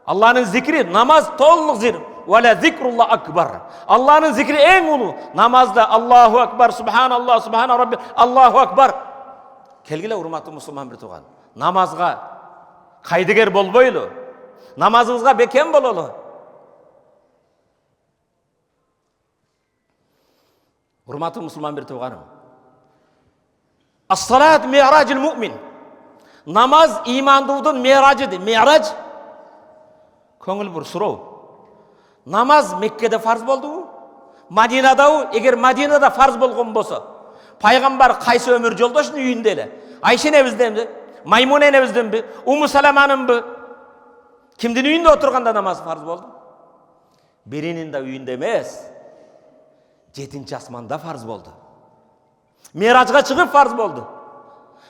Аллахнын зикри, намаз толук зикр. Вала зикруллах акбар. Аллахнын зикри эң улуу. Намазда Аллаху акбар, субханаллах, субхана рабби, Аллаху акбар. Келгиле урматтуу мусулман бир тууган. Намазга кайдыгер болбойлу. Намазыбызга бекем бололу. Урматтуу мусулман бир тууганым. Ас-салат ми'ражил му'мин. Namaz imandуудун миражы де. Мираж көңіл бір сұрау. Намаз Меккеде фарз болды. Мадинада, егер Мадинада фарз болған болса, пайғамбар қайсы өмір жолдашын үйінделі? Айша енемізден бе? Маймуна енемізден бе? Уму Саламаның бе? Кімдің үйінде отырғанда намаз фарз болды? Бірінің де үйінде емес. 7-ші асманда фарз болды. Миражға шығып фарз болды.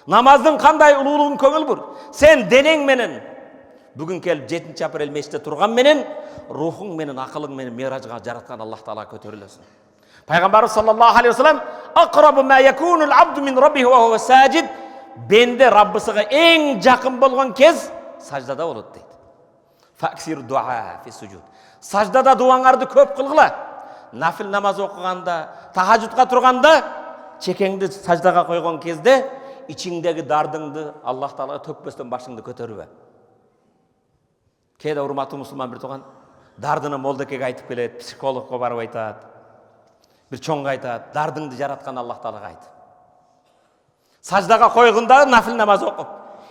Намаздың қандай ұлылығын көңіл бұр. Сен денең менен бүгін келіп 7 апрель мешітте тұрған менен, рухың менен, ақылың менен миражға жаратқан Аллах Таала көтерілесің. Пайғамбарымыз саллаллаху алейхи вассалам aqrabu ma yakunu al-abdu min rabbihi wa huwa sajid, бенде Раббысыға ең жақын болған кез саждада болады дейді. Факсиру дуа фи суджуд. Саждада дуаңарды көп қылғыла. Нафил намаз оқығанда, тахаджудқа тұрғанда, чекеңді саждаға қойған кезде içindегі дардыңды Аллах Таалаға төкпестен башыңды көтеріп. Кейде урматтуу мусулман бір туған дардыны молдекеге айтып келеді, психологқа барып айтады, бір чоңға айтады, дардыңды жаратқан Аллах Таалаға айт. Саждаға қойғанда нафил намаз оқып,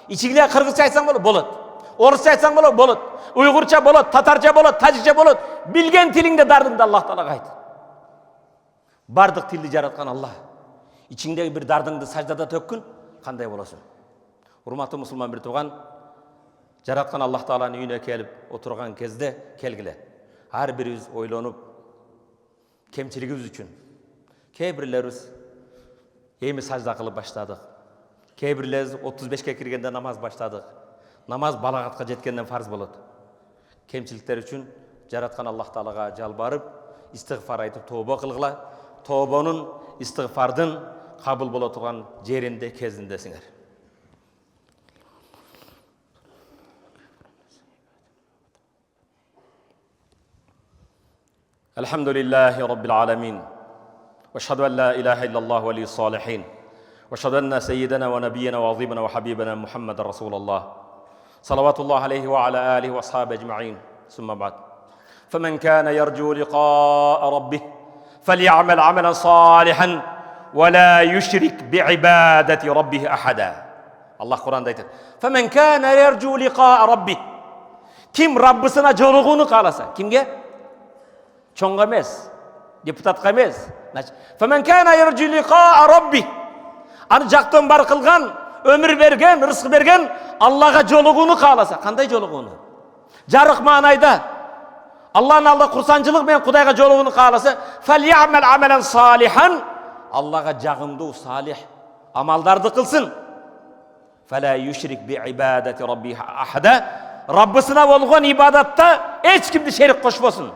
içiге қырғызша айтсаң болады, орысша айтсаң болады, ұйғырша болады, татарша болады, тәжікше болады, білген тіліңде дардыңды Аллах Таалаға айт. Бардық тілді жаратқан Аллах. İçindегі бір дардыңды саждада төккін, қандай боласың? Урматтуу мусулман бір туған жаратқан Аллах Тааланың үйіне келіп отырған кезде келгіле. Ар біріміз ойланып, кемшілігіміз үшін. Кейбірлеріміз еми сажда қылып баштадық. Кейбірлеріміз 35-ке кіргенде намаз баштадық. Намаз балағатқа жеткенден фарз болады. Кемшіліктер үшін жаратқан Аллах Таалаға жалбарып, истигфар айтып тооба қылғыла. Тообанын, истигфардын қабыл бола тұрған жерінде, кезіндесіңер. Elhamdülillahi Rabbil alemin. Veşhedü en la ilahe illallah ve li's salihin. Veşhedü enne seyyidena ve nebiyyena ve azimena ve habibena Muhammeden Resulullah. Salavatullah aleyhi ve ala alihi ve ashabi ecma'in. Sümme ba'd. Femen kâne yercu liqâ'a rabbih فليعمل عملا صالحا ولا يشرك بعبادة ربه أحدا. الله Kur'an'da aytır. فمن كان يرجو لقاء ربه. Kim Rabbisine jolugunu kalasa? Kimge? Çoğunga emez, deputatga emez. فمن كان يرجو لقاء ربه. Anı jaqtan bar kılgan, ömür bergen, rızkı bergen Allah'a jolugunu kalasa. Kanday jolugunu? Jarık manayda. Allah'ın aldığı kursancılık men Kudayga jolugunu kalasa, فَلْيَعْمَلْ عَمَلًا صَالِحًا. Allah'a jagımdı salih amaldardı kılsın. فَلَا يُشْرِكْ بِعِبَادَةِ رَبِّهِ أَحَدًا. Rabbisine bolgan ibadatta hiç kimde şerik koşmasın.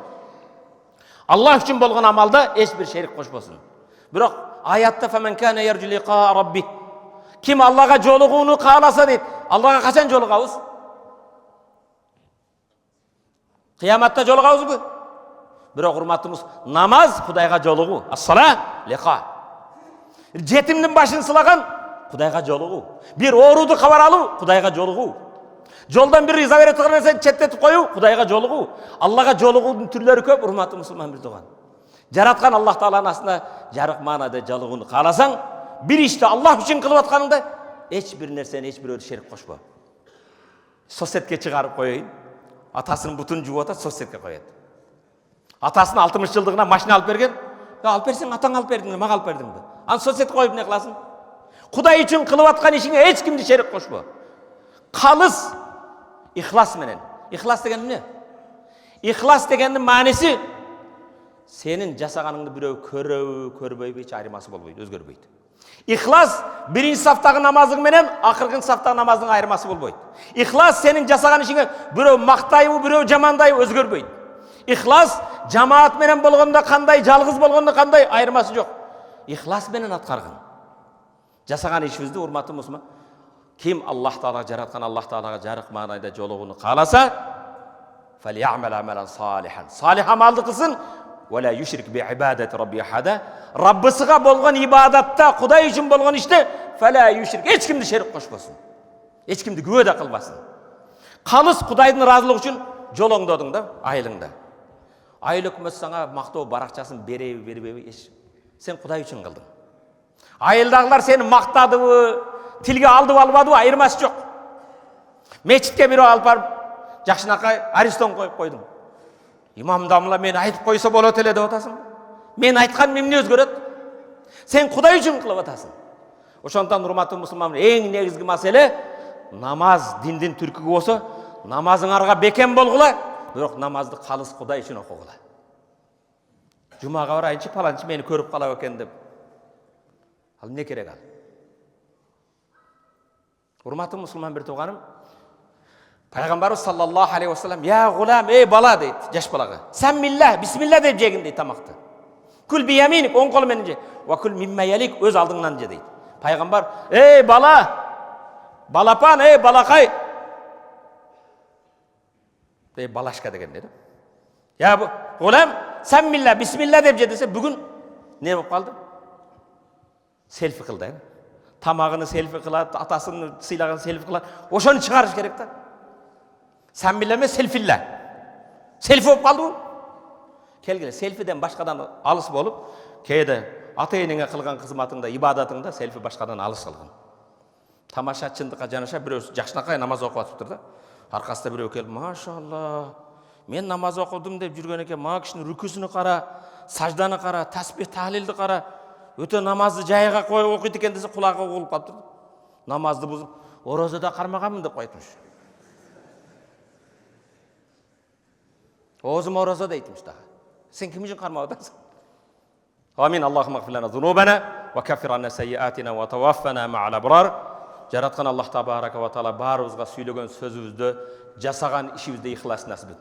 Allah için bolgan amalda hiçbir şerik koşmasın. Biroq ayatda فَمَنْ كَانَ يَرْجُ لِقَاءَ رَبِّهِ. Kim Allah'a jolugunu kalasa deydi. Allah'a kaçan jolugabız? Kıyamatta jolugabız bu. Biroq hurmatımız namaz Kudayga jolugu. As-sala liqa. Jetimnin başını sılagan Kudayga jolugu. Bir orudu kabar alu Kudayga jolugu. Joldan bir riza vere tıkır versen çetletip koyu Kudayga jolugu. Allah'a jolugunun türleri köp hurmatlı musulman bir tuğan. Jaratkan Allah Taala'nın aslında jarık manada jolugunu kalasan bir işte Allah için kılıp atkanında hiçbir nerseni hiçbir şerik koşma. Sosetke çıkarıp koyayım. Atasının butun juvata sosetke koyadi. Atasının 60 yıldığına maşina alıp bergen. Ya alıp bersen atan alıp berdin, mağa alıp berdin. An soset koyup ne kılasın? Kuday için kılıp atkan işine hiç kimdi şerik koşma. Kalız ihlas menen. İhlas degen ne? İhlas degenin manesi senin jasaganыңды biröw körбөйбү hiç ayırması bolboydu, özgörбөйт. İhlas birinci saftagı namazın menen akırkın saftagı namazın ayırması bolboyt. İhlas senin jasagan işine biröw maktayбы, biröw jamandayбы özgörбөйт. İhlas jamaat menen bolganda kanday, жалгыз bolganda kanday ayırması yok. İhlas menen atkargın. Jasagan işibizdi urmatlı musulman. Kim Allah Taala jaratkan Allah Taalaga jarık manayda jolugunu kalasa فَلْيَعْمَلْ عَمَلًا صَالِحًا. Salih amaldı kılsın. وَلَا يُشْرِكْ بِعِبَادَةِ رَبِّهِ أَحَدًا. Rabbisiga bolgan ibadatta, Kuday için bolgan işte فَلَا يُشْرِكْ. Hiç kimdi şerik koşmasın. Hiç kimdi güve de kılmasın. Kalız Kuday'ın razılığı için jolongdodun da, ayılыңda. Ayıl hükümet sana maktoo barakçasın berebi. Sen Kuday için kıldın. Ayıldağlar seni maktadı, tilge aldı almadı ayırması yok. Мечитке бирөө алып барып, жакшынакай арестон коюп койдум. Имам дамла мени айтып койсо болот эле деп атасың. Мен айтканым эмне өзгөрөт? Сен Кудай үчүн кылып атасың. Ошондон урматтуу мусулман, эң негизги маселе намаз диндин түркүгү болсо, намазыңарга бекем болгула, бирок намазды калыс Кудай үчүн окугула. Жумага барайынчы паланчы мени көрүп калат экен деп. Ал эмне керек ал? Урматтуу мусулман бир тууганым, Пайгамбарыбыз саллаллаху алейхи вассалам, "Я гулам, эй бала" дейт, жаш балага. "Саммилла, бисмилла" деп жегин дейт тамакты. "Кул би яминик", оң колу менен же. "Ва кул мимма ялик", өз алдыңнан же дейт. Пайгамбар, "Эй бала, балапан, эй балакай." Эй балашка деген дейт. "Я гулам, саммилла, бисмилла" деп же десе, бүгүн не болуп калды? Селфи кылды. Тамагыны селфи кылат, атасын сыйлаган селфи кылат. Ошону чыгарыш керек да. Саммилла эмес, селфилла. Селфи болуп калды бул. Келгиле, селфиден башкадан алыс болуп, кээде ата-энеңе кылган кызматыңда, ибадатыңда селфи башкадан алыс кылгын. Тамаша чындыкка жанаша бирөө жакшынакай намаз окуп атыптыр да. Аркасында бирөө келип, "Машалла, мен намаз окудум" деп жүргөн экен. "Мага кишинин рүкүсүнү кара, сажданы кара, тасбих таhlilди кара. Өтө намазды жайга коюп окуйт экен" десе, кулагы угулуп калыптыр. Намазды бузуп, "Орозада кармаганмын" деп койтмуш. Оозум орозо дейтимиш дагы. Сен ким үчүн кармап атасың? Амин. Аллахумма гфир лана зунубана ва каффир анна сайyiatina ва таваффана мa'al абрар. Жараткан Аллах табарака ва таала баарыбызга сүйлөгөн сөзүбүздү, жасаган ишибизде ихлас насип эт.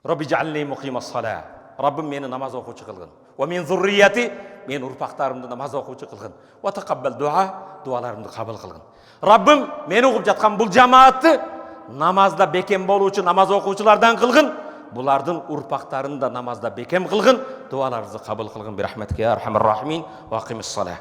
Rabbi ja'alni muqimas salah. Rabbim meni namoz o'quvchi qilgin. Va min zurriyati, men urpaqlarimni namoz o'quvchi qilgin. Va taqabbal du'a, dualarimni qabul qilgin. Rabbim meni o'qib жатқан бұл жамаатты намазда бекем болуучу намаз окуучулардан кылгын. Булардын урпактарын да намазда бекем кылгын. Дуаларыңызды кабыл кылгын. Бирахматика я архамар рахимин. Ва акимис салах.